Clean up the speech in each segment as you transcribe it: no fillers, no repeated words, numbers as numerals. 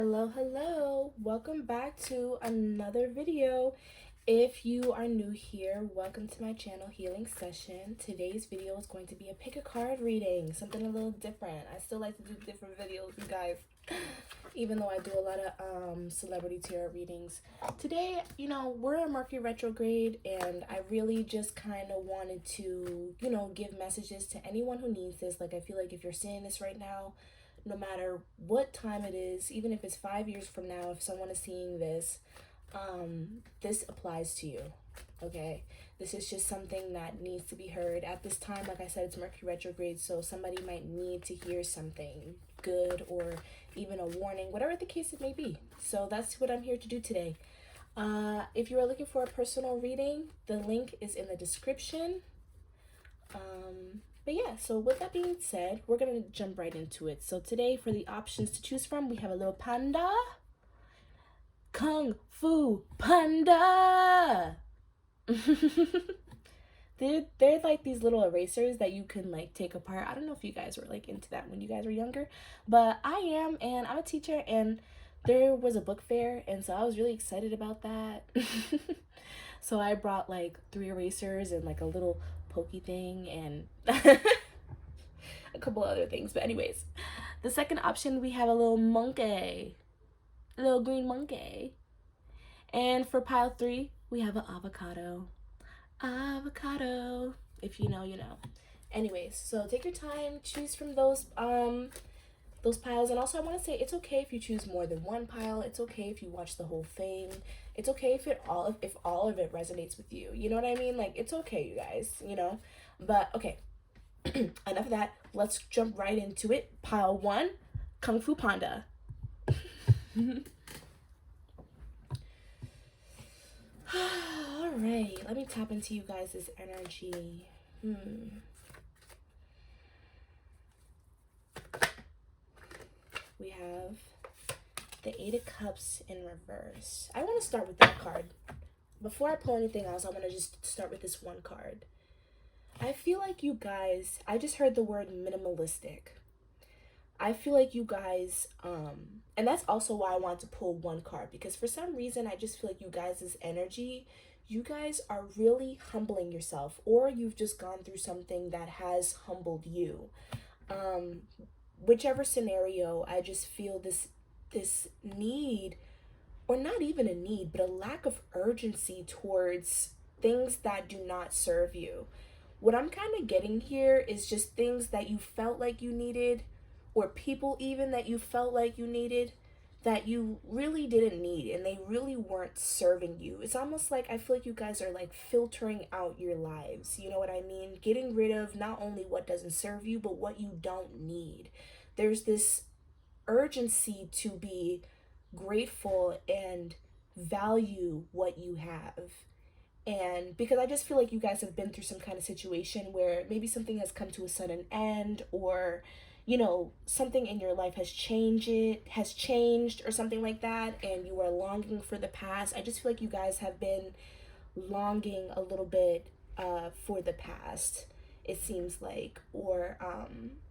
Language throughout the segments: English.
Hello, welcome back to another video. If you are new here, welcome to my channel Healing Session. Today's video is going to be a pick a card reading, something a little different. I still like to do different videos, you guys, even though I do a lot of celebrity tarot readings. Today, we're in Mercury retrograde, and I really just kind of wanted to, give messages to anyone who needs this. Like, I feel like if you're seeing this right now, no matter what time it is, even if it's 5 years from now, if someone is seeing this, this applies to you. Okay, this is just something that needs to be heard at this time. Like I said, it's Mercury retrograde, so somebody might need to hear something good or even a warning, whatever the case it may be. So that's what I'm here to do today. If you are looking for a personal reading, the link is in the description. But yeah, so with that being said, we're going to jump right into it. So today, for the options to choose from, we have a little panda, Kung Fu Panda. They're like these little erasers that you can like take apart. I don't know if you guys were like into that when you guys were younger, but I am, and I'm a teacher, and there was a book fair, and so I was really excited about that. So I brought like 3 erasers and like a little pokey thing and a couple other things. But anyways, the second option, we have a little monkey, a little green monkey. And for pile 3, we have an avocado. Avocado. If you know, you know. Anyways, so take your time, choose from those piles. And also, I want to say it's okay if you choose more than one pile. It's okay if you watch the whole thing. It's okay if all of it resonates with you. You know what I mean? Like, it's okay, you guys, But okay, enough of that. Let's jump right into it. Pile 1, Kung Fu Panda. All right, let me tap into you guys' energy. We have the 8 of Cups in reverse. I want to start with that card. Before I pull anything else, I want to just start with this one card. I feel like you guys, I just heard the word minimalistic. I feel like you guys, and that's also why I want to pull one card, because for some reason, I just feel like you guys' energy, you guys are really humbling yourself, or you've just gone through something that has humbled you. Whichever scenario, I just feel this need, or not even a need, but a lack of urgency towards things that do not serve you. What I'm kind of getting here is just things that you felt like you needed, or people even that you felt like you needed, that you really didn't need, and they really weren't serving you. It's almost like I feel like you guys are like filtering out your lives. You know what I mean? Getting rid of not only what doesn't serve you, but what you don't need. There's this urgency to be grateful and value what you have. And because I just feel like you guys have been through some kind of situation where maybe something has come to a sudden end, or something in your life has changed or something like that, and you are longing for the past. I just feel like you guys have been longing a little bit for the past, it seems like, or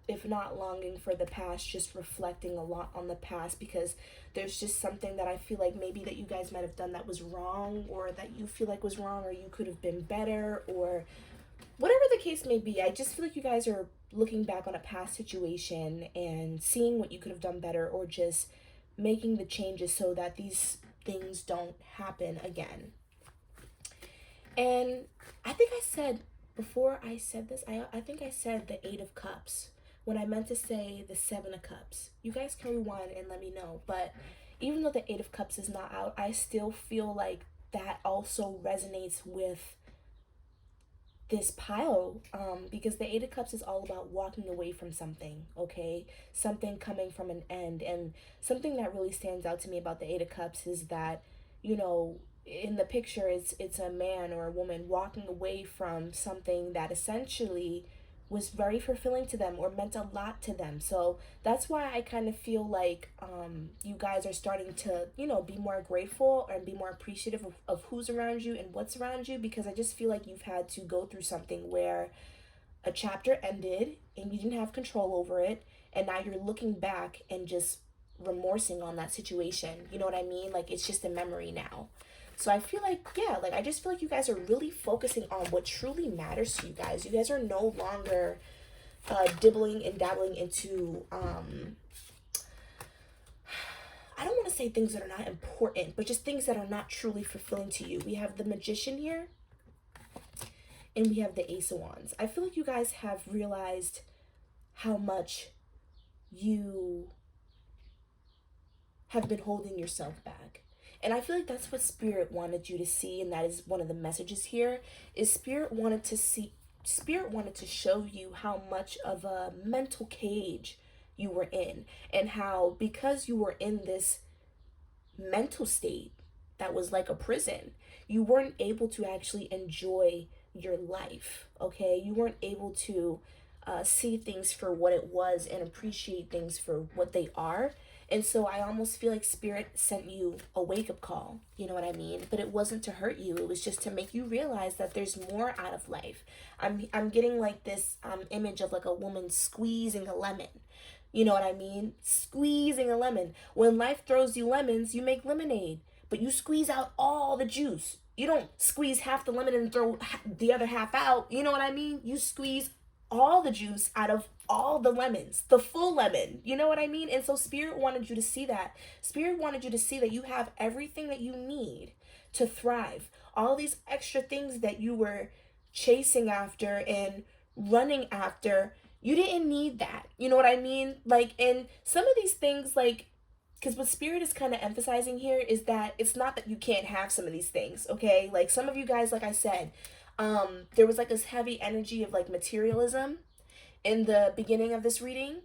if not longing for the past, just reflecting a lot on the past, because there's just something that I feel like maybe that you guys might have done that was wrong, or that you feel like was wrong, or you could have been better, or whatever the case may be. I just feel like you guys are looking back on a past situation and seeing what you could have done better, or just making the changes so that these things don't happen again. And I think I said, before I said this, I think I said the 8 of Cups when I meant to say the 7 of Cups. You guys can rewind and let me know. But even though the 8 of Cups is not out, I still feel like that also resonates with this pile, because the 8 of Cups is all about walking away from something, okay? Something coming from an end. And something that really stands out to me about the 8 of Cups is that, in the picture, it's a man or a woman walking away from something that essentially was very fulfilling to them or meant a lot to them. So that's why I kind of feel like you guys are starting to, be more grateful and be more appreciative of who's around you and what's around you, because I just feel like you've had to go through something where a chapter ended and you didn't have control over it, and now you're looking back and just remorsing on that situation. You know what I mean? Like, it's just a memory now. So I feel like, yeah, like, I just feel like you guys are really focusing on what truly matters to you guys. You guys are no longer dibbling and dabbling into, I don't want to say things that are not important, but just things that are not truly fulfilling to you. We have the Magician here, and we have the Ace of Wands. I feel like you guys have realized how much you have been holding yourself back. And I feel like that's what Spirit wanted you to see, and that is one of the messages here, is Spirit wanted to show you how much of a mental cage you were in, and how because you were in this mental state that was like a prison, you weren't able to actually enjoy your life. Okay, you weren't able to see things for what it was and appreciate things for what they are. And so I almost feel like Spirit sent you a wake-up call, you know what I mean? But it wasn't to hurt you. It was just to make you realize that there's more out of life. I'm getting like this image of like a woman squeezing a lemon. You know what I mean? Squeezing a lemon. When life throws you lemons, you make lemonade. But you squeeze out all the juice. You don't squeeze half the lemon and throw the other half out. You know what I mean? You squeeze all the juice out of all the lemons, the full lemon. You know what I mean? And so Spirit wanted you to see that. Spirit wanted you to see that you have everything that you need to thrive. All these extra things that you were chasing after and running after, you didn't need that. You know what I mean? Like, and some of these things, like, because what Spirit is kind of emphasizing here is that it's not that you can't have some of these things, okay? Like, some of you guys, like I said, there was like this heavy energy of like materialism in the beginning of this reading.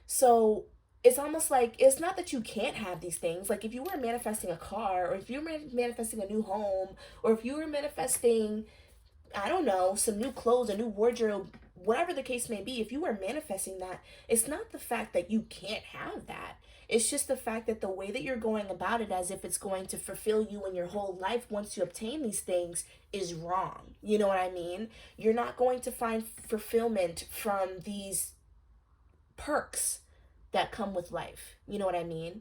So it's almost like, it's not that you can't have these things. Like, if you were manifesting a car, or if you were manifesting a new home, or if you were manifesting, I don't know, some new clothes, a new wardrobe, whatever the case may be, if you were manifesting that, it's not the fact that you can't have that. It's just the fact that the way that you're going about it, as if it's going to fulfill you in your whole life once you obtain these things, is wrong. You know what I mean? You're not going to find fulfillment from these perks that come with life. You know what I mean?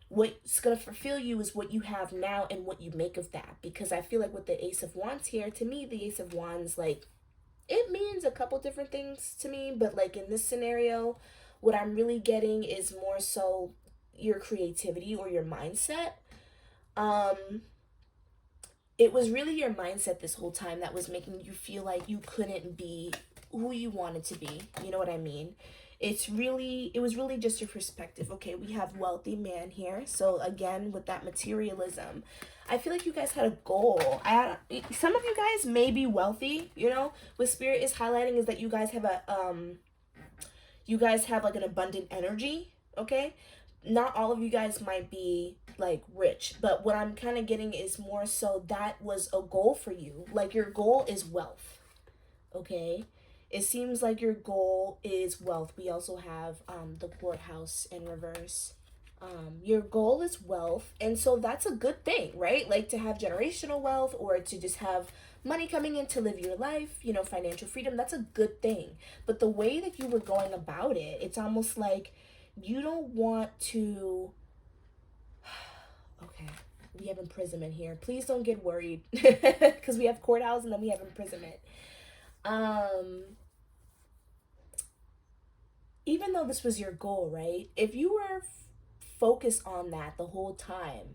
What's going to fulfill you is what you have now and what you make of that. Because I feel like with the Ace of Wands here, to me, the Ace of Wands, like, it means a couple different things to me. But like in this scenario, what I'm really getting is more so your creativity or your mindset. It was really your mindset this whole time that was making you feel like you couldn't be who you wanted to be. You know what I mean? It was really just your perspective. Okay, we have wealthy man here. So again, with that materialism, I feel like you guys had a goal. Some of you guys may be wealthy, you know. What Spirit is highlighting is that you guys have like an abundant energy, okay? Not all of you guys might be like rich, but what I'm kind of getting is more so that was a goal for you. Like, your goal is wealth, okay? It seems like your goal is wealth. We also have the courthouse in reverse. Your goal is wealth, and so that's a good thing, right? Like, to have generational wealth, or to just have money coming in to live your life, you know, financial freedom, that's a good thing. But the way that you were going about it, it's almost like you don't want to... Okay, we have imprisonment here. Please don't get worried, because we have courthouse and then we have imprisonment. Even though this was your goal, right? If you were focused on that the whole time,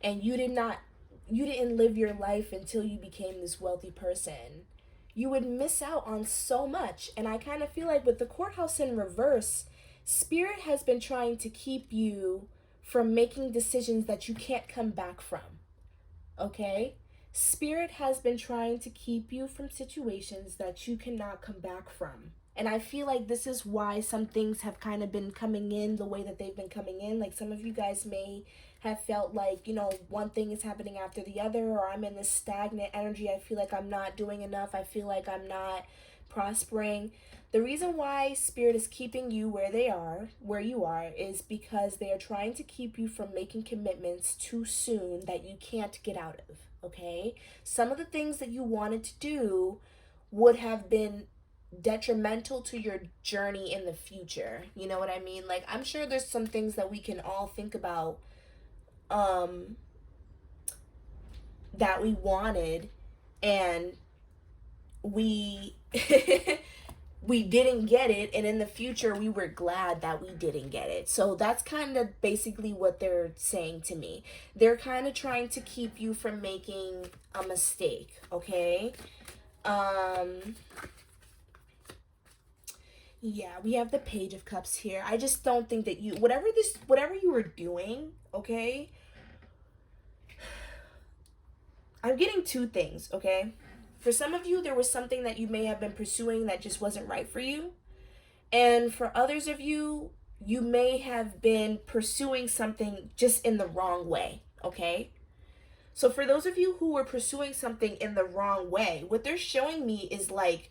and you didn't live your life until you became this wealthy person, you would miss out on so much. And I kind of feel like with the courthouse in reverse, Spirit has been trying to keep you from making decisions that you can't come back from. Okay? Spirit has been trying to keep you from situations that you cannot come back from. And I feel like this is why some things have kind of been coming in the way that they've been coming in. Like, some of you guys may have felt like, you know, one thing is happening after the other, or I'm in this stagnant energy. I feel like I'm not doing enough. I feel like I'm not prospering. The reason why Spirit is keeping you where you are, is because they are trying to keep you from making commitments too soon that you can't get out of, okay? Some of the things that you wanted to do would have been detrimental to your journey in the future. You know what I mean? Like, I'm sure there's some things that we can all think about, um that we wanted, and we we didn't get it, and in the future we were glad that we didn't get it. So that's kind of basically what they're saying to me. They're kind of trying to keep you from making a mistake, okay? um yeah, we have the Page of Cups here. I just don't think that you, whatever you were doing, okay? I'm getting two things, okay? For some of you, there was something that you may have been pursuing that just wasn't right for you. And for others of you, you may have been pursuing something just in the wrong way, okay? So for those of you who were pursuing something in the wrong way, what they're showing me is like,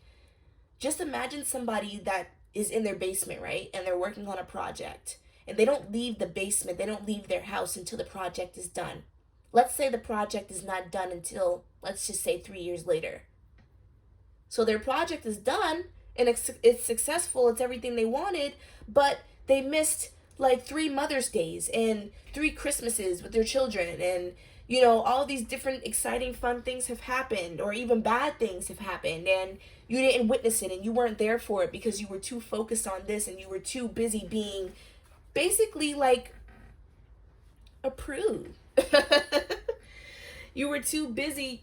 just imagine somebody that is in their basement, right? And they're working on a project. And they don't leave the basement, they don't leave their house until the project is done. Let's say the project is not done until, let's just say, 3 years later. So their project is done and it's successful, it's everything they wanted, but they missed like 3 Mother's Days and 3 Christmases with their children, and all these different exciting fun things have happened, or even bad things have happened, and you didn't witness it and you weren't there for it because you were too focused on this and you were too busy being basically like a prude. You were too busy,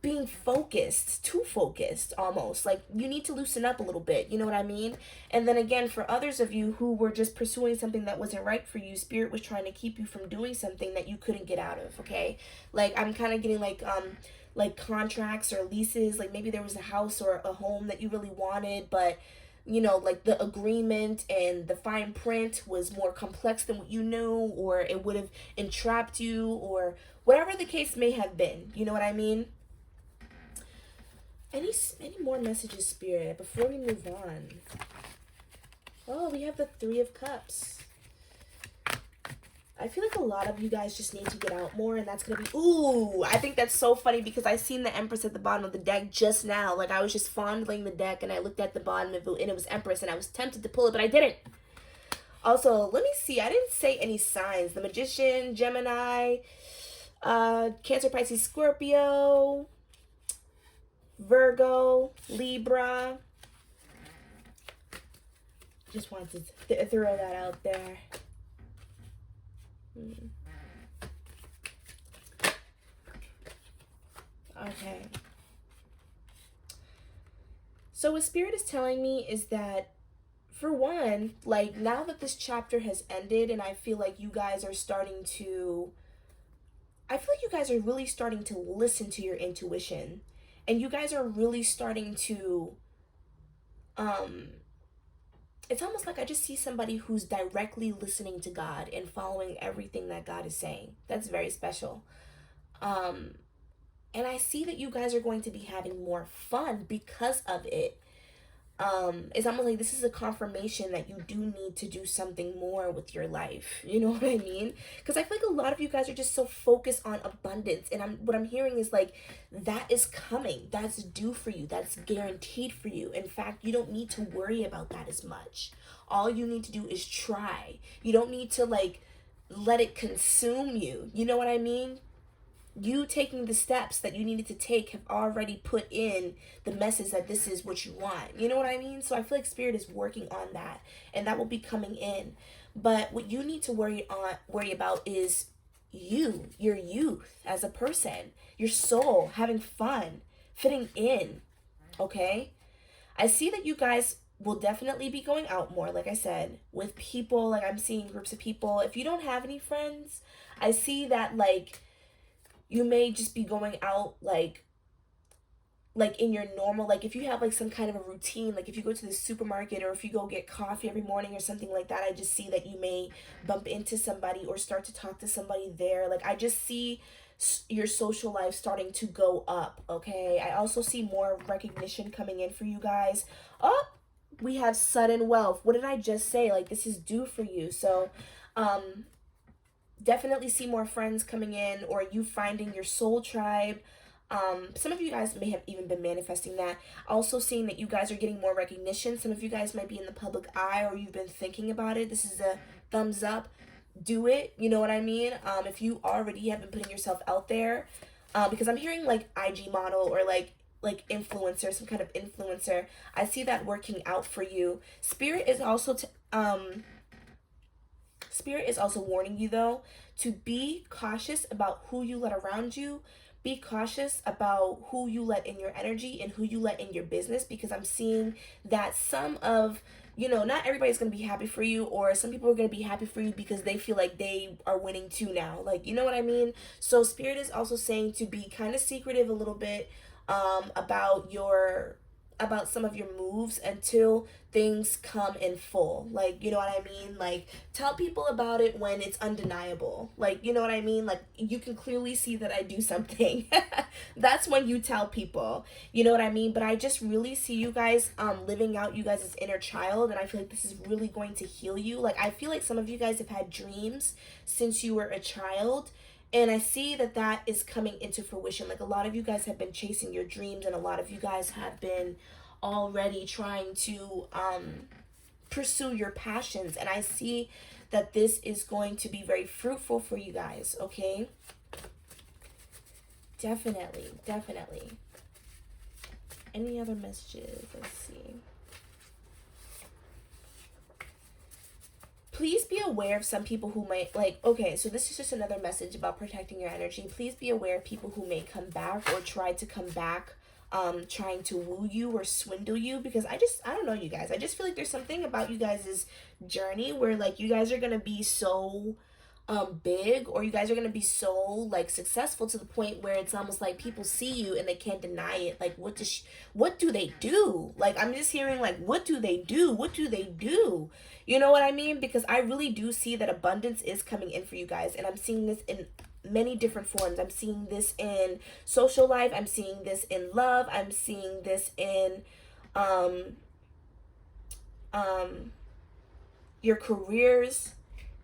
being focused, too focused almost. Like, you need to loosen up a little bit, you know what I mean? And then again, for others of you who were just pursuing something that wasn't right for you, Spirit was trying to keep you from doing something that you couldn't get out of, okay? Like, I'm kind of getting like contracts or leases. Like, maybe there was a house or a home that you really wanted, but like the agreement and the fine print was more complex than what you knew, or it would have entrapped you, or whatever the case may have been. You know what I mean? Any more messages, Spirit, before we move on? Oh, we have the 3 of Cups. I feel like a lot of you guys just need to get out more, and that's going to be... Ooh, I think that's so funny because I seen the Empress at the bottom of the deck just now. Like, I was just fondling the deck, and I looked at the bottom of it, and it was Empress, and I was tempted to pull it, but I didn't. Also, let me see. I didn't say any signs. The Magician, Gemini, Cancer, Pisces, Scorpio, Virgo, Libra. Just wanted to throw that out there. Okay. So what Spirit is telling me is that, for one, like, now that this chapter has ended, and I feel like you guys are starting to... I feel like you guys are really starting to listen to your intuition. And you guys are really starting to... It's almost like I just see somebody who's directly listening to God and following everything that God is saying. That's very special. And I see that you guys are going to be having more fun because of it. It's almost like this is a confirmation that you do need to do something more with your life. You know what I mean? Because I feel like a lot of you guys are just so focused on abundance, and what I'm hearing is like, that is coming. That's due for you. That's guaranteed for you. In fact, you don't need to worry about that as much. All you need to do is try. You don't need to like let it consume you. You know what I mean? You taking the steps that you needed to take have already put in the message that this is what you want. You know what I mean? So I feel like Spirit is working on that, and that will be coming in. But what you need to worry about is your youth as a person, your soul, having fun, fitting in. Okay? I see that you guys will definitely be going out more, like I said, with people. Like, I'm seeing groups of people. If you don't have any friends, I see that like you may just be going out like in your normal, like if you have like some kind of a routine, like if you go to the supermarket or if you go get coffee every morning or something like that, I just see that you may bump into somebody or start to talk to somebody there. Like, I just see your social life starting to go up, okay? I also see more recognition coming in for you guys. Oh, we have sudden wealth. What did I just say? Like, this is due for you. So definitely see more friends coming in, or you finding your soul tribe. Some of you guys may have even been manifesting that. Also seeing that you guys are getting more recognition. Some of you guys might be in the public eye, or you've been thinking about it. This is a thumbs up. Do it. You know what I mean? If you already have been putting yourself out there, because I'm hearing like IG model, or like influencer, some kind of influencer. I see that working out for you. Spirit is also warning you though to be cautious about who you let around you. Be cautious about who you let in your energy and who you let in your business, because I'm seeing that some of, not everybody's going to be happy for you, or some people are going to be happy for you because they feel like they are winning too now. Like, you know what I mean? So Spirit is also saying to be kind of secretive a little bit about some of your moves until things come in full. Like, you know what I mean? Like, tell people about it when it's undeniable. Like, you know what I mean? Like, you can clearly see that I do something. That's when you tell people. You know what I mean? But I just really see you guys living out you guys' inner child, and I feel like this is really going to heal you. Like, I feel like some of you guys have had dreams since you were a child, and I see that that is coming into fruition. Like, a lot of you guys have been chasing your dreams, and a lot of you guys have been already trying to pursue your passions. And I see that this is going to be very fruitful for you guys, okay? Definitely, definitely. Any other messages? Let's see. Please be aware of some people who might, okay, so this is just another message about protecting your energy. Please be aware of people who may come back or try to come back, trying to woo you or swindle you, because I don't know, you guys. I just feel like there's something about you guys' journey where, like, you guys are going to be so big, or you guys are going to be so, like, successful to the point where it's almost like people see you and they can't deny it. Like, what do they do? Like, I'm just hearing, like, what do they do? What do they do? You know what I mean? Because I really do see that abundance is coming in for you guys. And I'm seeing this in many different forms. I'm seeing this in social life. I'm seeing this in love. I'm seeing this in your careers,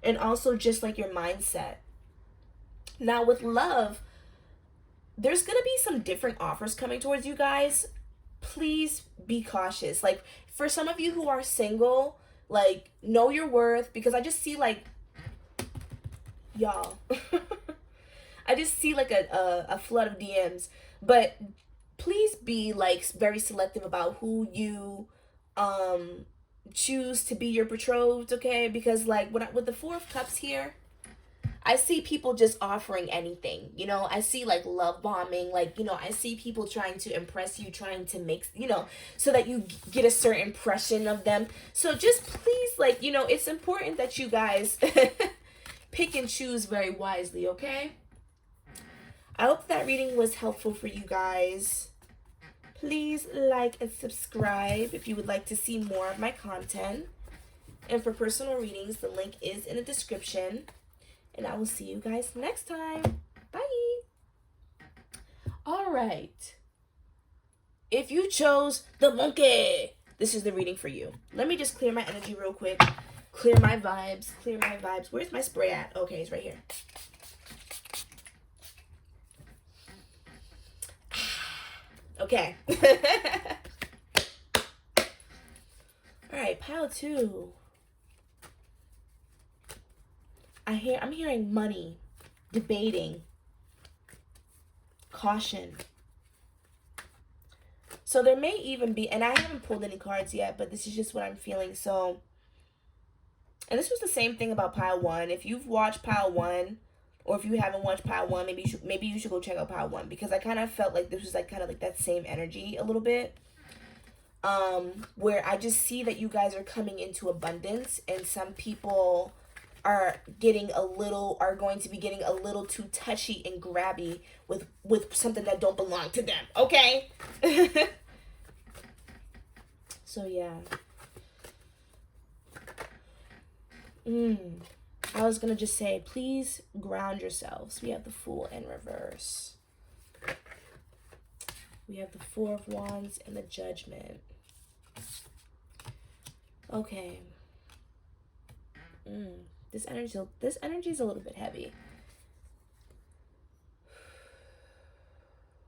and also just like your mindset. Now with love, there's going to be some different offers coming towards you guys. Please be cautious. Like, for some of you who are single, like, know your worth, because I just see, like, y'all, I just see like a flood of DMs. But please be, like, very selective about who you choose to be your betrothed, okay? Because, like, with the Four of Cups here, I see people just offering anything, I see, like, love bombing, like, I see people trying to impress you, trying to make, so that you get a certain impression of them. So just please, like, it's important that you guys pick and choose very wisely, okay? I hope that reading was helpful for you guys. Please like and subscribe if you would like to see more of my content. And for personal readings, the link is in the description. And I will see you guys next time. Bye. All right. If you chose the monkey, this is the reading for you. Let me just clear my energy real quick. Clear my vibes. Where's my spray at? Okay, it's right here. Okay. All right, pile 2. I'm hearing money, debating, caution. So there may even be, and I haven't pulled any cards yet, but this is just what I'm feeling. So, and this was the same thing about pile 1. If you've watched pile 1, or if you haven't watched pile 1, maybe you should go check out pile 1, because I kind of felt like this was, like, kind of like that same energy a little bit. Where I just see that you guys are coming into abundance, and some people are going to be getting a little too touchy and grabby with something that don't belong to them, okay? So yeah. I was gonna just say, please ground yourselves. We have the Fool in reverse. We have the Four of Wands and the Judgment. Okay. This energy is a little bit heavy.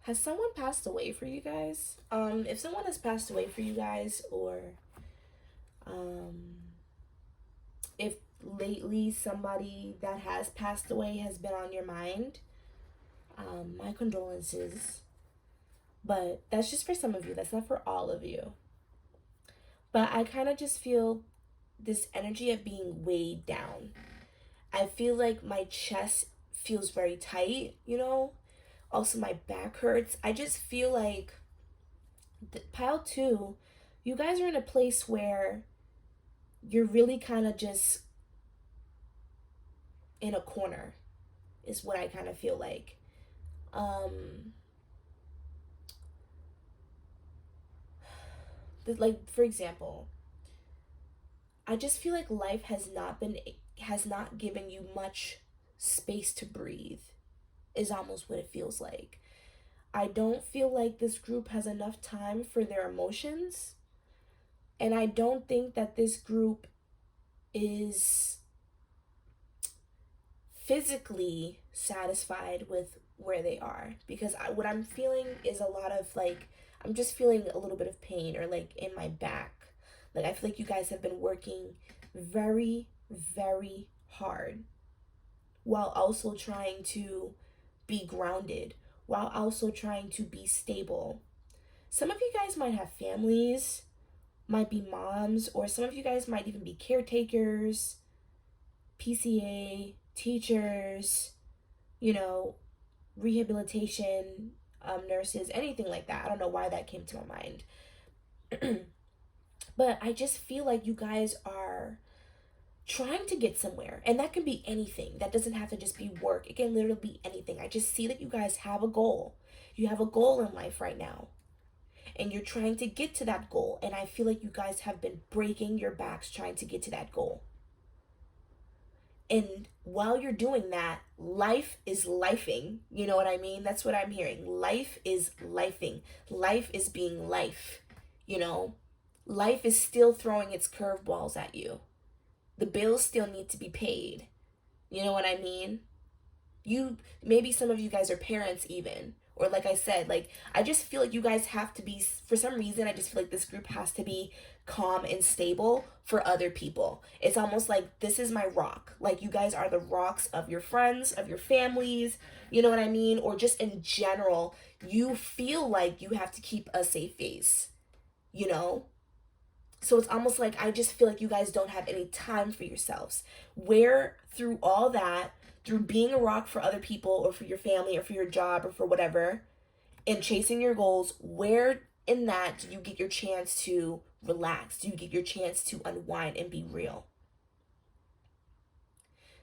Has someone passed away for you guys? If someone has passed away for you guys, or um, if lately somebody that has passed away has been on your mind, my condolences. But that's just for some of you. That's not for all of you. But I kind of just feel this energy of being weighed down. I feel like my chest feels very tight, you know? Also, my back hurts. I just feel like pile two, you guys are in a place where you're really kind of just in a corner, is what I kind of feel like. Um, like for example, I just feel like life has not given you much space to breathe. Is almost what it feels like. I don't feel like this group has enough time for their emotions. And I don't think that this group is physically satisfied with where they are. Because what I'm feeling is a lot of like, I'm just feeling a little bit of pain or like in my back. Like, I feel like you guys have been working very, very hard while also trying to be grounded, while also trying to be stable. Some of you guys might have families, might be moms, or some of you guys might even be caretakers, PCA, teachers, you know, rehabilitation nurses, anything like that. I don't know why that came to my mind. But I just feel like you guys are trying to get somewhere, and that can be anything. That doesn't have to just be work. It can literally be anything. I just see that you guys have a goal. You have a goal in life right now, and you're trying to get to that goal, and I feel like you guys have been breaking your backs trying to get to that goal. And while you're doing that, life is lifing. You know what I mean? That's what I'm hearing. Life is lifing. Life is being life. You know, life is still throwing its curveballs at you. The bills still need to be paid. You know what I mean? Maybe some of you guys are parents even. Or like I said, like, I just feel like you guys have to be, for some reason, I just feel like this group has to be calm and stable for other people. It's almost like, this is my rock. Like, you guys are the rocks of your friends, of your families, you know what I mean? Or just in general, you feel like you have to keep a safe face, you know? So it's almost like I just feel like you guys don't have any time for yourselves. Where through all that, through being a rock for other people or for your family or for your job or for whatever, and chasing your goals, where in that do you get your chance to relax? Do you get your chance to unwind and be real?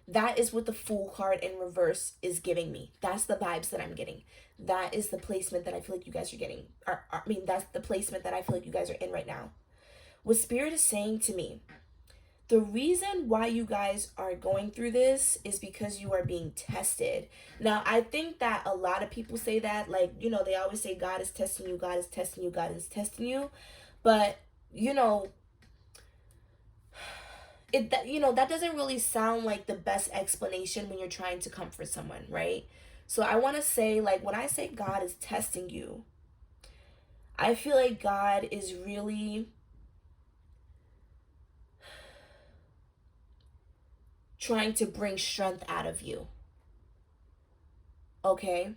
That is what the Fool card in reverse is giving me. That's the vibes that I'm getting. That is the placement that I feel like you guys are getting. That's the placement that I feel like you guys are in right now. What Spirit is saying to me, the reason why you guys are going through this is because you are being tested. Now, I think that a lot of people say that, like, you know, they always say God is testing you, God is testing you, God is testing you. But, you know, that doesn't really sound like the best explanation when you're trying to comfort someone, right? So I want to say, like, when I say God is testing you, I feel like God is really trying to bring strength out of you. Okay?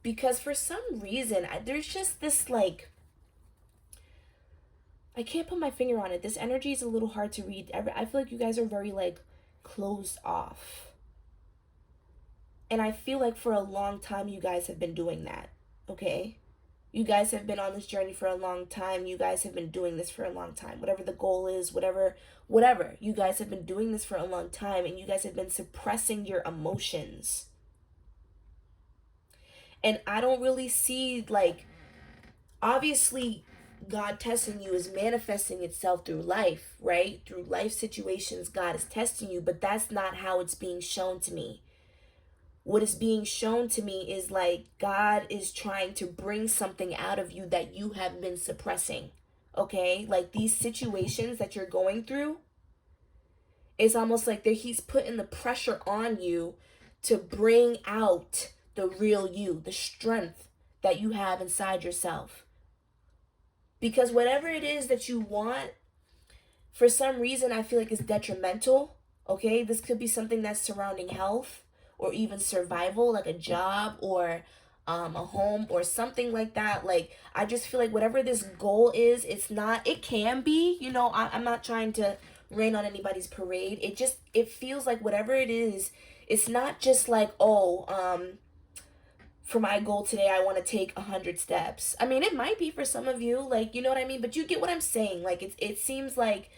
Because for some reason, there's just this, like, I can't put my finger on it. This energy is a little hard to read. I feel like you guys are very, like, closed off. And I feel like for a long time, you guys have been doing that. Okay? You guys have been on this journey for a long time. You guys have been doing this for a long time. Whatever the goal is, whatever. You guys have been doing this for a long time, and you guys have been suppressing your emotions. And I don't really see, like, obviously, God testing you is manifesting itself through life, right? Through life situations, God is testing you, but that's not how it's being shown to me. What is being shown to me is like God is trying to bring something out of you that you have been suppressing. Okay? Like these situations that you're going through, it's almost like he's putting the pressure on you to bring out the real you, the strength that you have inside yourself. Because whatever it is that you want, for some reason, I feel like it's detrimental. Okay, this could be something that's surrounding health or even survival, like a job or a home or something like that. Like, I just feel like whatever this goal is, it's not, it can be, you know, I'm not trying to rain on anybody's parade. It feels like whatever it is, it's not just like, oh, for my goal today, I want to take 100 steps. I mean, it might be for some of you, like, you know what I mean? But you get what I'm saying. Like, it seems like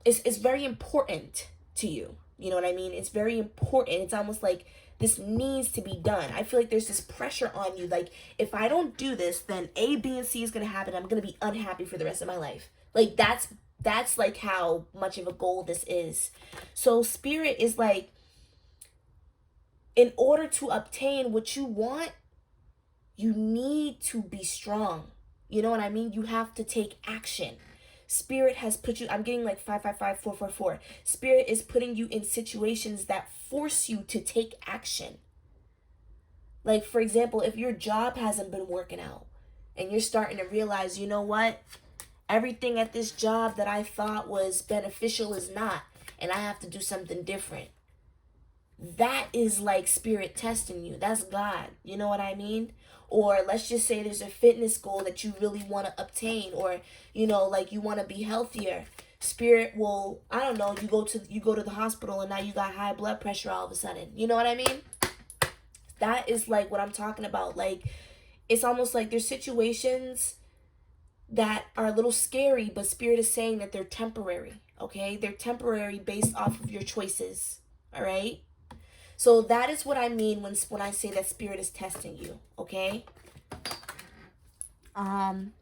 it's very important to you. You know what I mean? It's very important. It's almost like this needs to be done. I feel like there's this pressure on you. Like, if I don't do this, then A, B, and C is going to happen. I'm going to be unhappy for the rest of my life. Like, that's like how much of a goal this is. So spirit is like, in order to obtain what you want, you need to be strong. You know what I mean? You have to take action. Spirit has put you, I'm getting like 555-444. Spirit is putting you in situations that force you to take action. Like, for example, if your job hasn't been working out and you're starting to realize, you know what? Everything at this job that I thought was beneficial is not, and I have to do something different. That is like spirit testing you. That's God. You know what I mean? Or let's just say there's a fitness goal that you really want to obtain, or, you know, like you want to be healthier. Spirit will, I don't know, you go to the hospital and now you got high blood pressure all of a sudden. You know what I mean? That is like what I'm talking about. Like, it's almost like there's situations that are a little scary, but spirit is saying that they're temporary. Okay? They're temporary based off of your choices. All right? So that is what I mean when I say that spirit is testing you, okay? And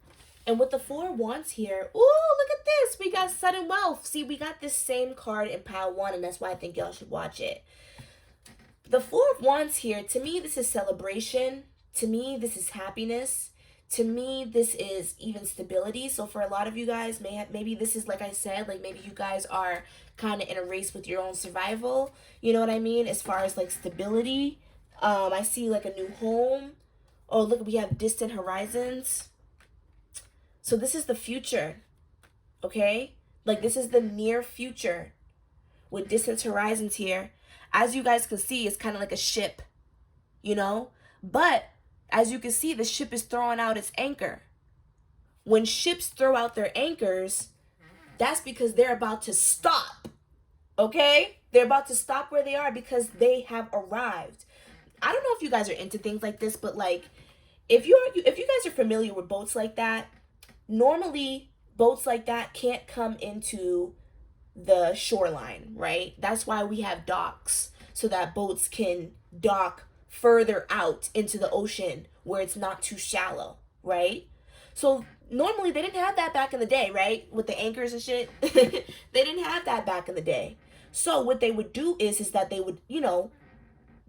with the 4 of Wands here, ooh, look at this. We got sudden wealth. See, we got this same card in pile 1, and that's why I think y'all should watch it. The 4 of Wands here, to me, this is celebration. To me, this is happiness. To me, this is even stability. So for a lot of you guys, maybe this is, like I said, like maybe you guys are kind of in a race with your own survival. You know what I mean? As far as like stability, I see like a new home. Oh, look, we have distant horizons. So this is the future, okay? Like, this is the near future with distant horizons here. As you guys can see, it's kind of like a ship, you know? But as you can see, the ship is throwing out its anchor. When ships throw out their anchors, that's because they're about to stop, okay? They're about to stop where they are because they have arrived. I don't know if you guys are into things like this, but like, if you guys are familiar with boats like that, normally boats like that can't come into the shoreline, right? That's why we have docks, so that boats can dock further out into the ocean where it's not too shallow, right? So normally they didn't have that back in the day, right? With the anchors and shit. They didn't have that back in the day. So what they would do is that they would, you know,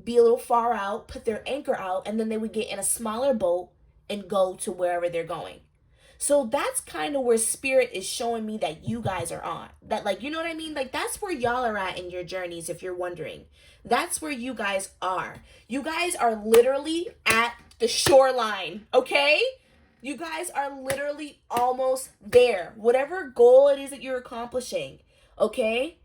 be a little far out, put their anchor out, and then they would get in a smaller boat and go to wherever they're going. So that's kind of where spirit is showing me that you guys are on. That, like, you know what I mean? Like, that's where y'all are at in your journeys, if you're wondering. That's where you guys are. You guys are literally at the shoreline, okay? You guys are literally almost there. Whatever goal it is that you're accomplishing, okay?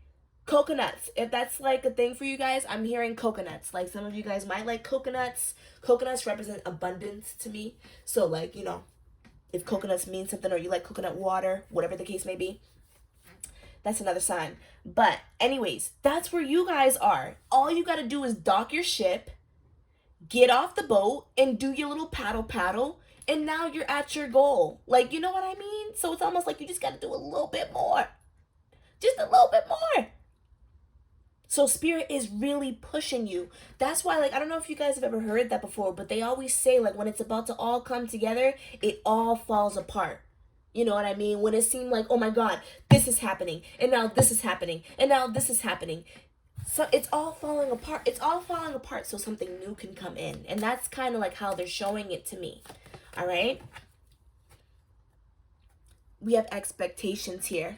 Coconuts. If that's like a thing for you guys, I'm hearing coconuts. Like, some of you guys might like coconuts. Coconuts represent abundance to me. So, like, you know, if coconuts mean something, or you like coconut water, whatever the case may be, that's another sign. But anyways, that's where you guys are. All you got to do is dock your ship, get off the boat, and do your little paddle, and now you're at your goal. Like, you know what I mean? So it's almost like you just got to do a little bit more. Just a little bit more. So spirit is really pushing you. That's why, like, I don't know if you guys have ever heard that before, but they always say, like, when it's about to all come together, it all falls apart. You know what I mean? When it seemed like, oh my God, this is happening, and now this is happening, and now this is happening. So it's all falling apart. It's all falling apart so something new can come in. And that's kind of like how they're showing it to me. All right? We have expectations here.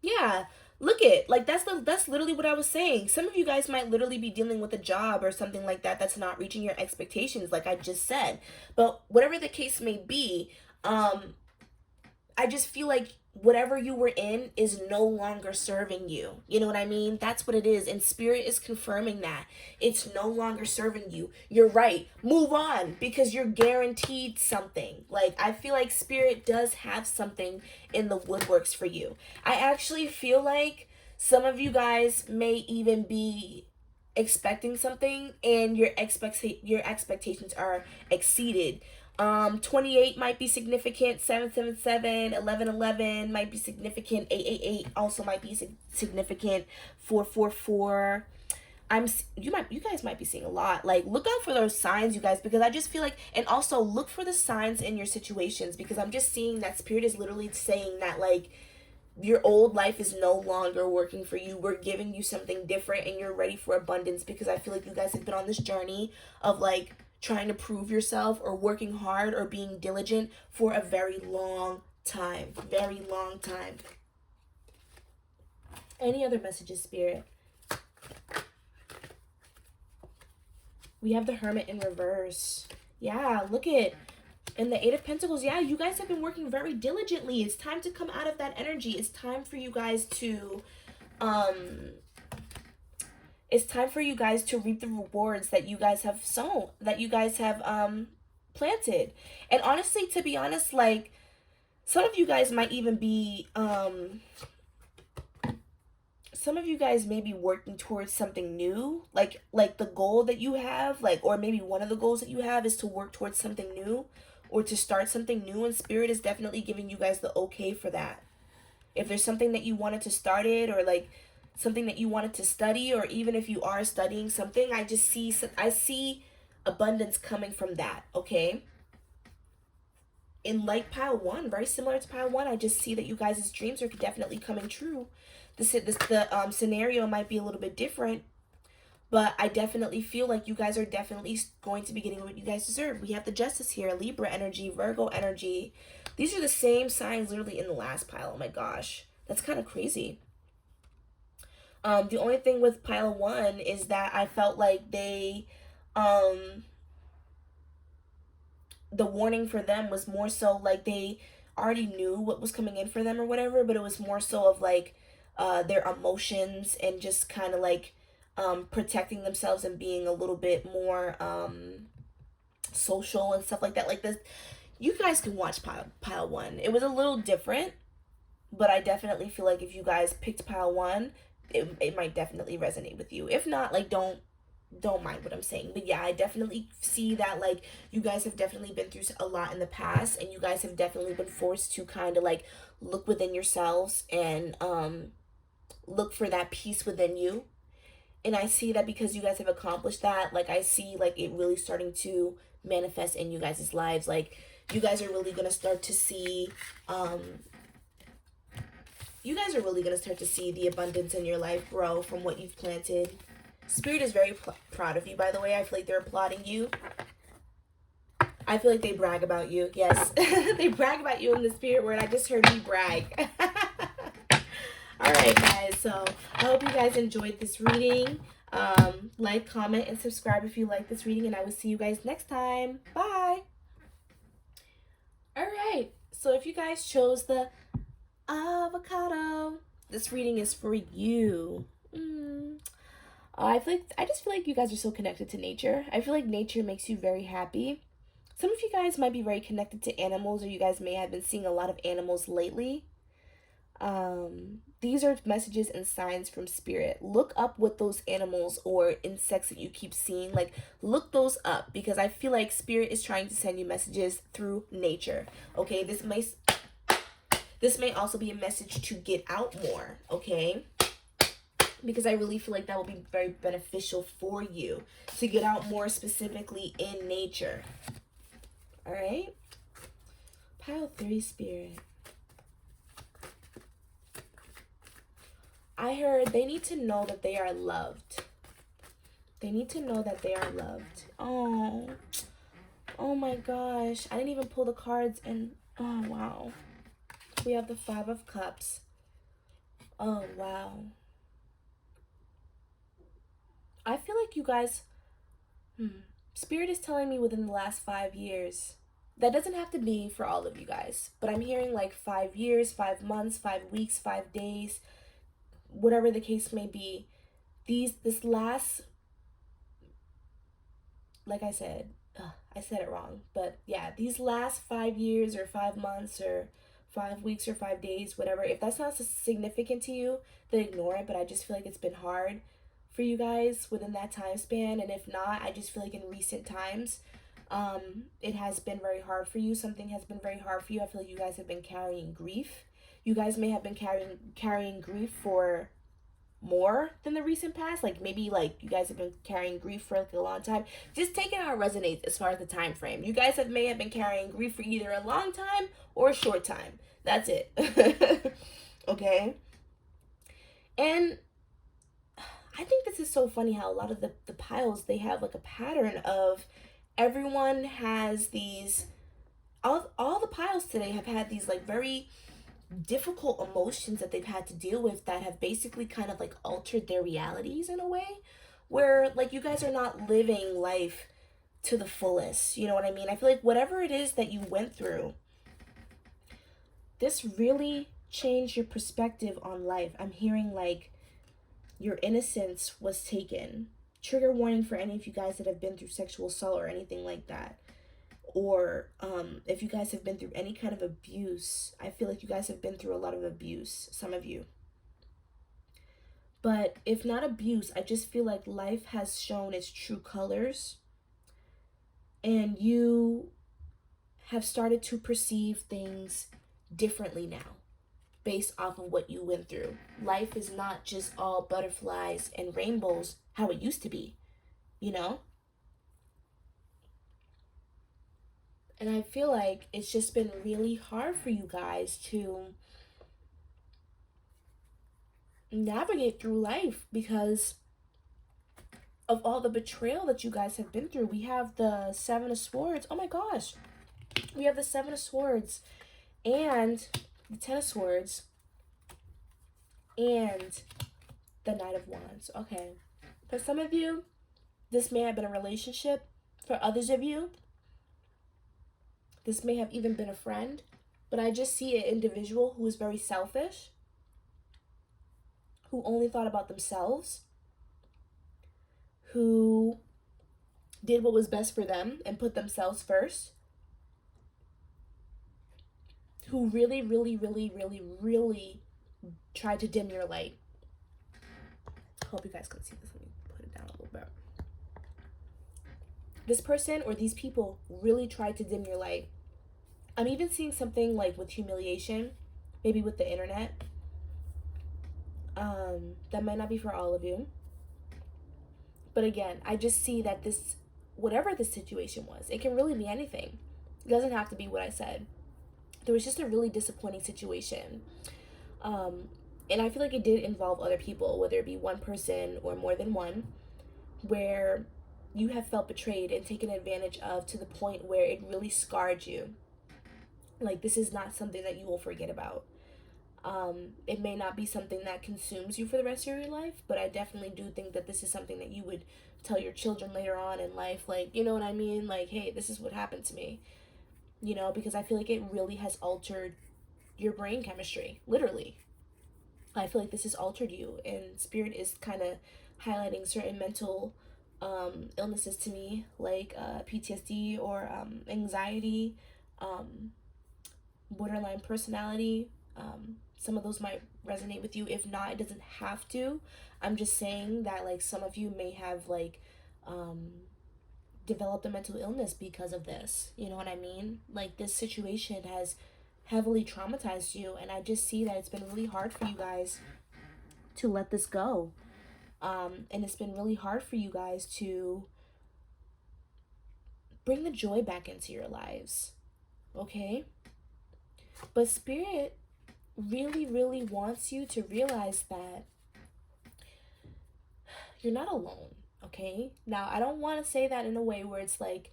Yeah. Look it, like that's literally what I was saying. Some of you guys might literally be dealing with a job or something like that that's not reaching your expectations, like I just said. But whatever the case may be, I just feel like whatever you were in is no longer serving you. You know what I mean? That's what it is. And spirit is confirming that. It's no longer serving you. You're right. Move on, because you're guaranteed something. Like, I feel like spirit does have something in the woodworks for you. I actually feel like some of you guys may even be expecting something, and your expectations are exceeded. 28 might be significant. 777, 1111 might be significant. 888 also might be significant. 444. You guys might be seeing a lot. Like, look out for those signs, you guys, because I just feel like, and also look for the signs in your situations, because I'm just seeing that spirit is literally saying that, like, your old life is no longer working for you. We're giving you something different, and you're ready for abundance, because I feel like you guys have been on this journey of, like, trying to prove yourself or working hard or being diligent for a very long time. Very long time. Any other messages, spirit? We have the Hermit in reverse. Yeah, look at, and the Eight of Pentacles. Yeah, you guys have been working very diligently. It's time to come out of that energy. It's time for you guys to reap the rewards that you guys have sown, that you guys have planted. And honestly, to be honest, like, some of you guys might even be some of you guys may be working towards something new, like the goal that you have, like, or maybe one of the goals that you have is to work towards something new or to start something new, and spirit is definitely giving you guys the okay for that. If there's something that you wanted to start it, or like something that you wanted to study, or even if you are studying something, I see abundance coming from that, okay? In like pile one, very similar to pile one, I just see that you guys' dreams are definitely coming true. The scenario might be a little bit different, but I definitely feel like you guys are definitely going to be getting what you guys deserve. We have the Justice here, Libra energy, Virgo energy. These are the same signs literally in the last pile. Oh my gosh, that's kind of crazy. The only thing with pile one is that I felt like the warning for them was more so like they already knew what was coming in for them or whatever, but it was more so of like their emotions and just kind of like protecting themselves and being a little bit more social and stuff like that. Like this, you guys can watch pile one. It was a little different, but I definitely feel like if you guys picked pile one, it might definitely resonate with you. If not, like, don't mind what I'm saying. But yeah, I definitely see that, like, you guys have definitely been through a lot in the past, and you guys have definitely been forced to kind of like look within yourselves and look for that peace within you. And I see that because you guys have accomplished that, like, I see like it really starting to manifest in you guys' lives. Like, you guys are really gonna start to see the abundance in your life grow from what you've planted. Spirit is very proud of you, by the way. I feel like they're applauding you. I feel like they brag about you. Yes, they brag about you in the spirit word. I just heard you brag. All right, guys. So I hope you guys enjoyed this reading. Like, comment, and subscribe if you like this reading, and I will see you guys next time. Bye. All right. So if you guys chose the avocado, this reading is for you. I just feel like you guys are so connected to nature. I feel like nature makes you very happy. Some of you guys might be very connected to animals, or you guys may have been seeing a lot of animals lately. These are messages and signs from spirit. Look up what those animals or insects that you keep seeing, like, look those up, because I feel like spirit is trying to send you messages through nature. Okay, this may also be a message to get out more, okay? Because I really feel like that will be very beneficial for you to get out more, specifically in nature. All right? Pile 3, spirit. I heard they need to know that they are loved. They need to know that they are loved. Oh my gosh. I didn't even pull the cards, and oh wow. We have the 5 of Cups. Oh, wow. I feel like you guys, Spirit is telling me within the last 5 years. That doesn't have to be for all of you guys, but I'm hearing like 5 years, 5 months, 5 weeks, 5 days, whatever the case may be. This last, like I said, I said it wrong, but yeah, these last 5 years or 5 months or 5 weeks or 5 days, whatever, if that's not significant to you, then ignore it. But I just feel like it's been hard for you guys within that time span. And if not, I just feel like in recent times, it has been very hard for you. Something has been very hard for you. I feel like you guys have been carrying grief. You guys may have been carrying grief for more than the recent past. Like maybe like you guys have been carrying grief for like a long time. Just take it how it resonates as far as the time frame. You guys may have been carrying grief for either a long time or a short time. That's it. Okay. And I think this is so funny how a lot of the piles, they have like a pattern of everyone has these, all the piles today have had these like very difficult emotions that they've had to deal with that have basically kind of like altered their realities in a way where like you guys are not living life to the fullest. You know what I mean? I feel like whatever it is that you went through, this really changed your perspective on life. I'm hearing like your innocence was taken. Trigger warning for any of you guys that have been through sexual assault or anything like that. Or if you guys have been through any kind of abuse. I feel like you guys have been through a lot of abuse, some of you. But if not abuse, I just feel like life has shown its true colors. And you have started to perceive things differently now based off of what you went through. Life is not just all butterflies and rainbows how it used to be, you know? And I feel like it's just been really hard for you guys to navigate through life because of all the betrayal that you guys have been through. We have the Seven of Swords. Oh my gosh. We have the Seven of Swords and the Ten of Swords and the Knight of Wands. Okay. For some of you, this may have been a relationship. For others of you, this may have even been a friend. But I just see an individual who is very selfish, who only thought about themselves, who did what was best for them and put themselves first, who really, really, really, really, really tried to dim your light. Hope you guys can see this. Let me put it down a little bit. This person or these people really tried to dim your light. I'm even seeing something like with humiliation, maybe with the internet. That might not be for all of you. But again, I just see that this, whatever the situation was, it can really be anything. It doesn't have to be what I said. There was just a really disappointing situation. And I feel like it did involve other people, whether it be one person or more than one, where you have felt betrayed and taken advantage of to the point where it really scarred you. Like, this is not something that you will forget about. It may not be something that consumes you for the rest of your life, but I definitely do think that this is something that you would tell your children later on in life. Like, you know what I mean? Like, hey, this is what happened to me. You know, because I feel like it really has altered your brain chemistry, literally. I feel like this has altered you, and Spirit is kind of highlighting certain mental illnesses to me, like PTSD or anxiety, borderline personality. Some of those might resonate with you. If not, it doesn't have to. I'm just saying that like some of you may have like developed a mental illness because of this. You know what I mean? Like, this situation has heavily traumatized you, and I just see that it's been really hard for you guys to let this go. And it's been really hard for you guys to bring the joy back into your lives. Okay? But Spirit really, really wants you to realize that you're not alone. Okay? Now, I don't want to say that in a way where it's like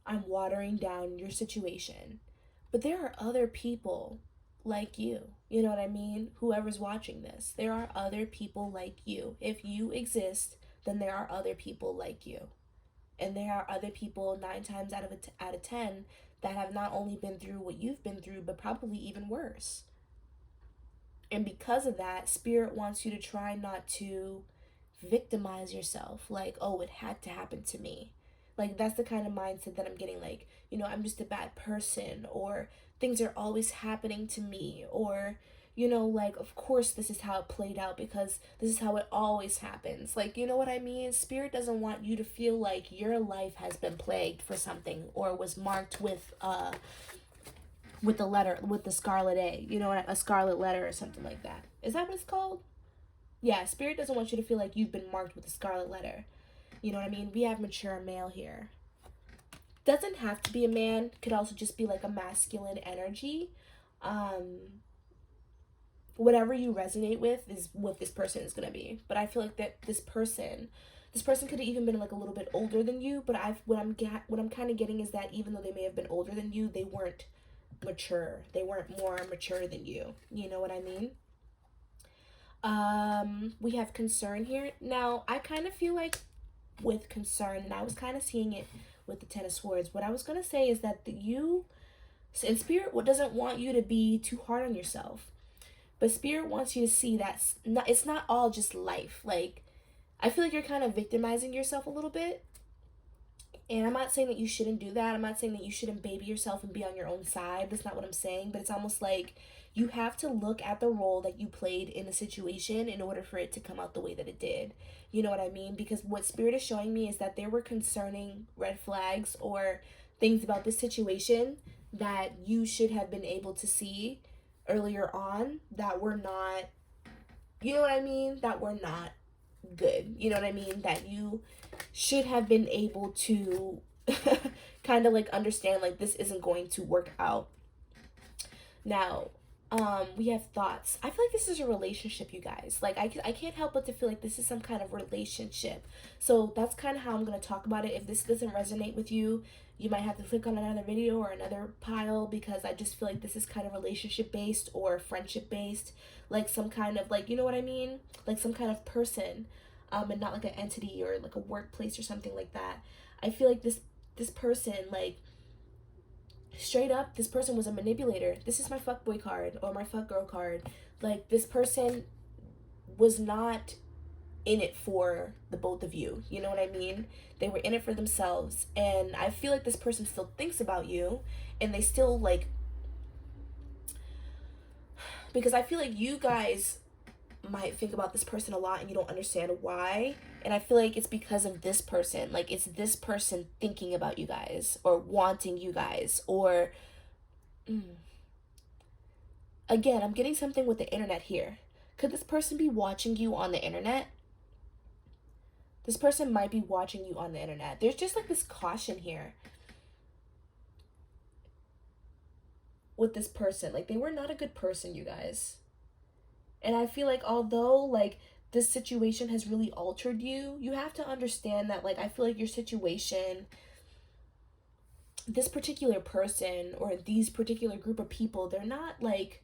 I'm watering down your situation. But there are other people like you. You know what I mean? Whoever's watching this, there are other people like you. If you exist, then there are other people like you. And there are other people 9 times out of 10 that have not only been through what you've been through, but probably even worse. And because of that, spirit wants you to try not to victimize yourself. Like, oh, it had to happen to me. Like, that's the kind of mindset that I'm getting. Like, I'm just a bad person, or things are always happening to me, or, like, of course this is how it played out because this is how it always happens. Like, you know what I mean? Spirit doesn't want you to feel like your life has been plagued for something or was marked with the letter, with the scarlet A, a scarlet letter or something like that. Is that what it's called? Yeah, spirit doesn't want you to feel like you've been marked with a scarlet letter. You know what I mean? We have mature male here. Doesn't have to be a man, could also just be like a masculine energy. Whatever you resonate with is what this person is going to be. But I feel like that this person could have even been like a little bit older than you, but what I'm kind of getting is that even though they may have been older than you, they weren't mature. They weren't more mature than you. You know what I mean? We have concern here. Now, I kind of feel like with concern, and I was kind of seeing it with the Ten of Swords, what I was going to say is that in spirit, what doesn't want you to be too hard on yourself. But spirit wants you to see that it's not all just life. Like, I feel like you're kind of victimizing yourself a little bit. And I'm not saying that you shouldn't do that. I'm not saying that you shouldn't baby yourself and be on your own side. That's not what I'm saying. But it's almost like you have to look at the role that you played in the situation in order for it to come out the way that it did. You know what I mean? Because what Spirit is showing me is that there were concerning red flags or things about this situation that you should have been able to see earlier on that were not, you know what I mean? That were not good. You know what I mean? That you should have been able to kind of like understand like this isn't going to work out. Now, we have thoughts. I feel like this is a relationship, you guys. Like I can't help but to feel like this is some kind of relationship. So that's kind of how I'm going to talk about it. If this doesn't resonate with you, you might have to click on another video or another pile, because I just feel like this is kind of relationship based or friendship based, like some kind of like, you know what I mean? Like some kind of person, and not like an entity or like a workplace or something like that. I feel like this person, like, straight up, this person was a manipulator. This is my fuckboy card or my fuckgirl card. Like, this person was not in it for the both of you. You know what I mean? They were in it for themselves. And I feel like this person still thinks about you, and they still like, because I feel like you guys might think about this person a lot and you don't understand why. And I feel like it's because of this person. Like, it's this person thinking about you guys or wanting you guys, or again, I'm getting something with the internet here. Could this person be watching you on the internet? This person might be watching you on the internet. There's just like this caution here with this person. Like, they were not a good person, you guys. And I feel like although like this situation has really altered you, you have to understand that, like, I feel like your situation, this particular person or these particular group of people, they're not like,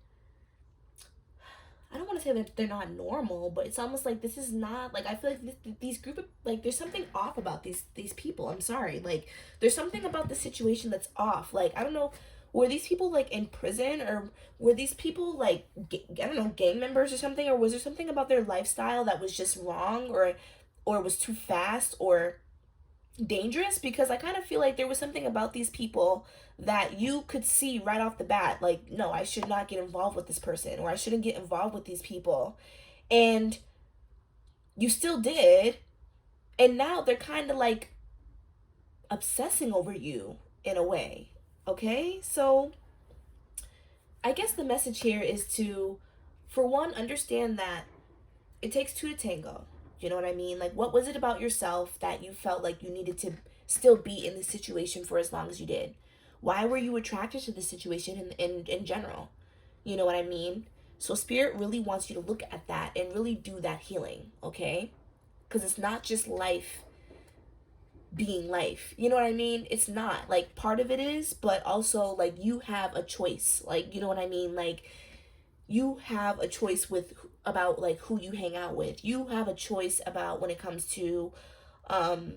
I don't want to say that they're not normal, but it's almost like this is not like, I feel like these group of, like, there's something off about these people. I'm sorry, like, there's something about the situation that's off. Like, I don't know, were these people like in prison, or were these people like I don't know, gang members or something, or was there something about their lifestyle that was just wrong, or was too fast or dangerous? Because I kind of feel like there was something about these people that you could see right off the bat, like, no, I should not get involved with this person, or I shouldn't get involved with these people. And you still did. And now they're kind of like obsessing over you in a way. Okay? So I guess the message here is to, for one, understand that it takes two to tango. You know what I mean? Like, what was it about yourself that you felt like you needed to still be in the situation for as long as you did? Why were you attracted to the situation in general? You know what I mean? So Spirit really wants you to look at that and really do that healing, okay? Because it's not just life being life. You know what I mean? It's not. Like, part of it is, but also, like, you have a choice. Like, you know what I mean? Like, you have a choice with about like who you hang out with. You have a choice about when it comes to um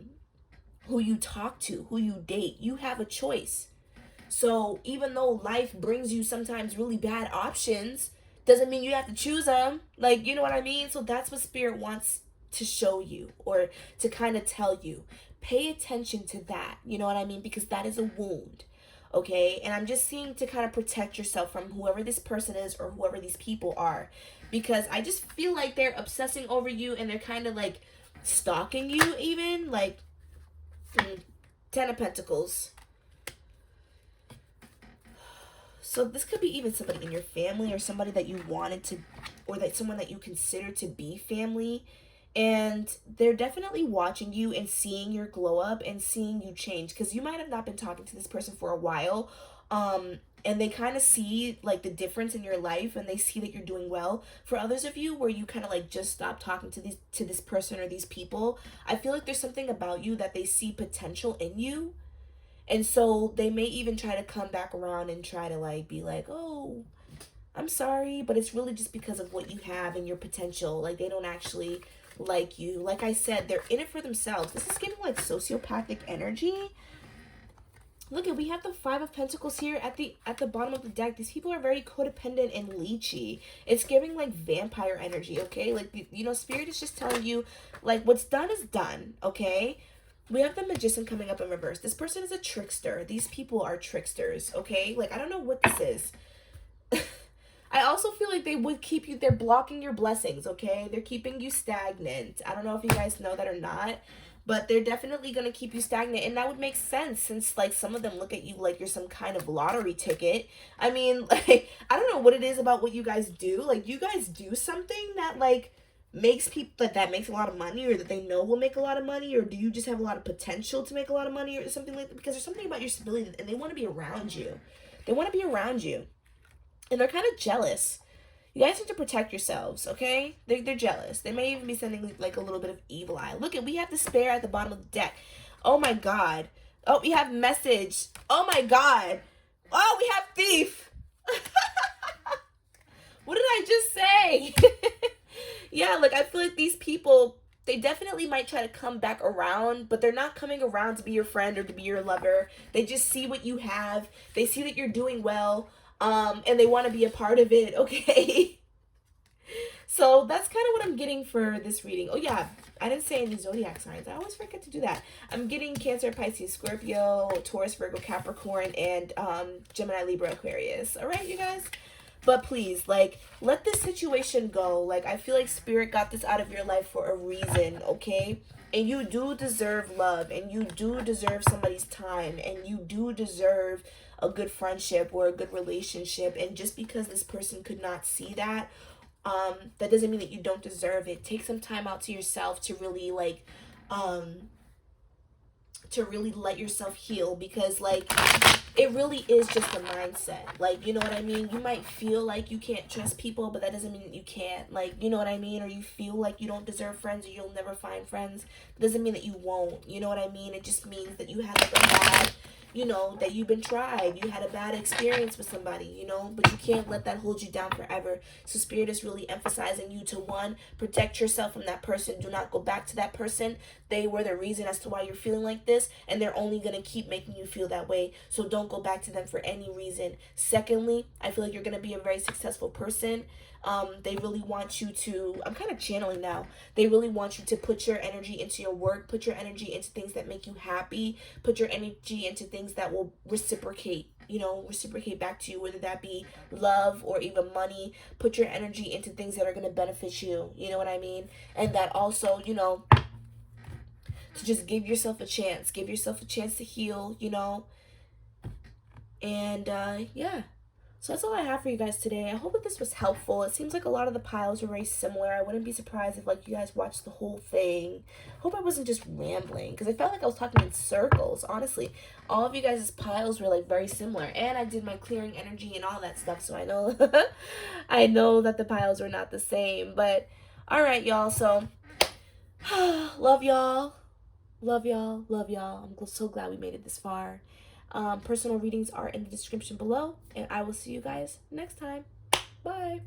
who you talk to, who you date. You have a choice. So even though life brings you sometimes really bad options, doesn't mean you have to choose them. Like, you know what I mean? So that's what spirit wants to show you, or to kind of tell you. Pay attention to that. You know what I mean? Because that is a wound. Okay? And I'm just seeing to kind of protect yourself from whoever this person is or whoever these people are. Because I just feel like they're obsessing over you, and they're kind of like stalking you even. Like, 10 of Pentacles. So this could be even somebody in your family, or somebody that you wanted to, or that someone that you consider to be family. And they're definitely watching you and seeing your glow up and seeing you change, because you might have not been talking to this person for a while. And they kind of see like the difference in your life, and they see that you're doing well. For others of you where you kind of like just stopped talking to this person or these people, I feel like there's something about you that they see potential in you. And so they may even try to come back around and try to like be like, oh, I'm sorry, but it's really just because of what you have and your potential. Like, they don't actually like you. Like I said, they're in it for themselves. This is giving like sociopathic energy. Look at, we have the 5 of Pentacles here at the bottom of the deck. These people are very codependent and leechy. It's giving like vampire energy, okay? Like, you know, spirit is just telling you like what's done is done, okay? We have the Magician coming up in reverse. This person is a trickster. These people are tricksters, okay? Like, I don't know what this is. I also feel like they would keep you, they're blocking your blessings, okay? They're keeping you stagnant. I don't know if you guys know that or not, but they're definitely going to keep you stagnant. And that would make sense, since like some of them look at you like you're some kind of lottery ticket. I mean, like, I don't know what it is about what you guys do. Like, you guys do something that like makes people that makes a lot of money, or that they know will make a lot of money, or do you just have a lot of potential to make a lot of money, or something like that? Because there's something about your stability, and they want to be around you. They want to be around you. And they're kind of jealous. You guys need to protect yourselves, okay? They're jealous. They may even be sending like a little bit of evil eye. Look at, we have despair at the bottom of the deck. Oh my god. Oh, we have message. Oh my god. Oh, we have thief. What did I just say? Yeah, like, I feel like these people, they definitely might try to come back around, but they're not coming around to be your friend or to be your lover. They just see what you have. They see that you're doing well. And they want to be a part of it, okay? So that's kind of what I'm getting for this reading. Oh yeah, I didn't say any zodiac signs. I always forget to do that. I'm getting Cancer, Pisces, Scorpio, Taurus, Virgo, Capricorn, and Gemini, Libra, Aquarius. All right, you guys? But please, like, let this situation go. Like, I feel like spirit got this out of your life for a reason, okay? And you do deserve love, and you do deserve somebody's time, and you do deserve a good friendship or a good relationship. And just because this person could not see that, that doesn't mean that you don't deserve it. Take some time out to yourself to really like to really let yourself heal, because like it really is just a mindset. Like, you know what I mean? You might feel like you can't trust people, but that doesn't mean that you can't. Like, you know what I mean? Or you feel like you don't deserve friends, or you'll never find friends. It doesn't mean that you won't. You know what I mean? It just means that you had like a bad, you know, that you've been tried. You had a bad experience with somebody, you know, but you can't let that hold you down forever. So spirit is really emphasizing you to, one, protect yourself from that person. Do not go back to that person. They were the reason as to why you're feeling like this, and they're only going to keep making you feel that way. So don't go back to them for any reason. Secondly, I feel like you're going to be a very successful person. They really want you to, I'm kind of channeling now, they really want you to put your energy into your work, put your energy into things that make you happy, put your energy into things that will reciprocate, you know, reciprocate back to you, whether that be love or even money. Put your energy into things that are going to benefit you, you know what I mean? And that also, you know, to just give yourself a chance to heal, you know. And yeah, so that's all I have for you guys today. I hope that this was helpful. It seems like a lot of the piles are very similar. I wouldn't be surprised if like you guys watched the whole thing. Hope I wasn't just rambling, because I felt like I was talking in circles. Honestly, all of you guys' piles were like very similar, and I did my clearing energy and all that stuff, so I know I know that the piles were not the same. But all right, y'all, so love y'all. Love y'all. Love y'all. I'm so glad we made it this far. Personal readings are in the description below, and I will see you guys next time. Bye.